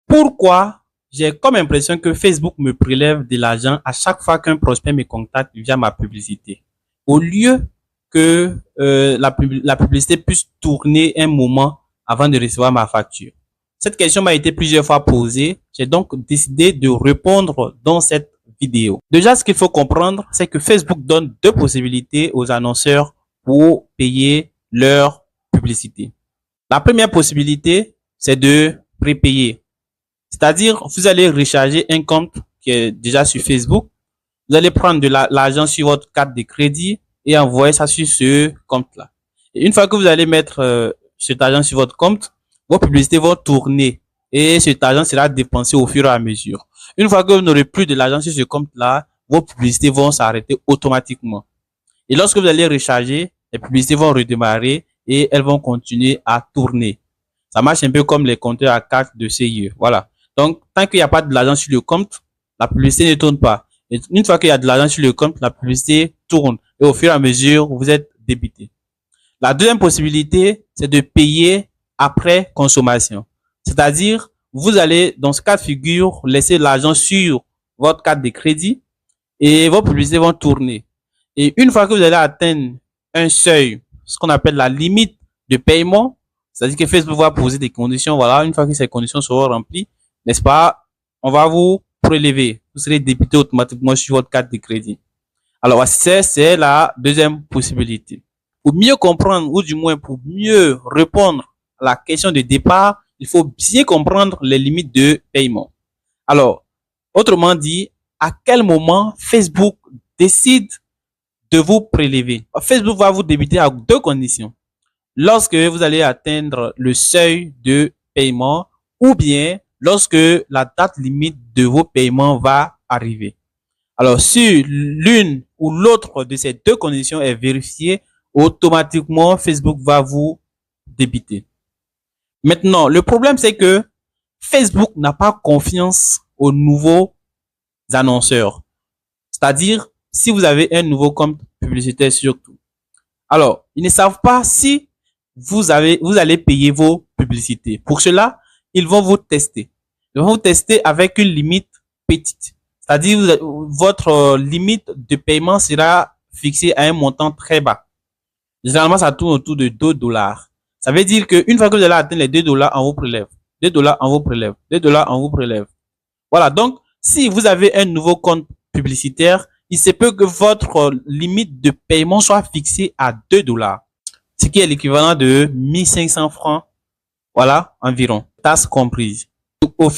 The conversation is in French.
Pourquoi j'ai comme impression que Facebook me prélève de l'argent à chaque fois qu'un prospect me contacte via ma publicité, au lieu que la publicité puisse tourner un moment avant de recevoir ma facture? Cette question m'a été plusieurs fois posée. J'ai donc décidé de répondre dans cette vidéo. Déjà, ce qu'il faut comprendre, c'est que Facebook donne deux possibilités aux annonceurs pour payer leur publicité. La première possibilité, c'est de prépayer. C'est-à-dire, vous allez recharger un compte qui est déjà sur Facebook. Vous allez prendre de l'argent sur votre carte de crédit et envoyer ça sur ce compte-là. Et une fois que vous allez mettre cet argent sur votre compte, vos publicités vont tourner et cet argent sera dépensé au fur et à mesure. Une fois que vous n'aurez plus de l'argent sur ce compte-là, vos publicités vont s'arrêter automatiquement. Et lorsque vous allez recharger, les publicités vont redémarrer et elles vont continuer à tourner. Ça marche un peu comme les compteurs à carte de CIE. Voilà. Donc, tant qu'il n'y a pas de l'argent sur le compte, la publicité ne tourne pas. Et une fois qu'il y a de l'argent sur le compte, la publicité tourne. Et au fur et à mesure, vous êtes débité. La deuxième possibilité, c'est de payer après consommation. C'est-à-dire, vous allez, dans ce cas de figure, laisser l'argent sur votre carte de crédit et vos publicités vont tourner. Et une fois que vous allez atteindre un seuil, ce qu'on appelle la limite de paiement, c'est-à-dire que Facebook va poser des conditions. Voilà, une fois que ces conditions seront remplies, n'est-ce pas, on va vous prélever. Vous serez débité automatiquement sur votre carte de crédit. Alors, c'est la deuxième possibilité. Pour mieux comprendre, ou du moins pour mieux répondre à la question de départ, il faut bien comprendre les limites de paiement. Alors, autrement dit, à quel moment Facebook décide de vous prélever? Facebook va vous débiter à deux conditions. Lorsque vous allez atteindre le seuil de paiement ou bien lorsque la date limite de vos paiements va arriver. Alors, si l'une ou l'autre de ces deux conditions est vérifiée, automatiquement, Facebook va vous débiter. Maintenant, le problème, c'est que Facebook n'a pas confiance aux nouveaux annonceurs. C'est-à-dire, si vous avez un nouveau compte publicitaire surtout. Alors, ils ne savent pas si vous allez payer vos publicités. Pour cela, ils vont vous tester. Ils vont vous tester avec une limite petite. C'est-à-dire, votre limite de paiement sera fixée à un montant très bas. Généralement, ça tourne autour de 2 dollars. Ça veut dire qu'une fois que vous allez atteindre les 2 dollars, on vous prélève. 2 dollars, on vous prélève. 2 dollars, on vous prélève. Voilà. Donc, si vous avez un nouveau compte publicitaire, il se peut que votre limite de paiement soit fixée à 2 dollars. Ce qui est l'équivalent de 1500 francs. Voilà, environ. Taxes comprises. Au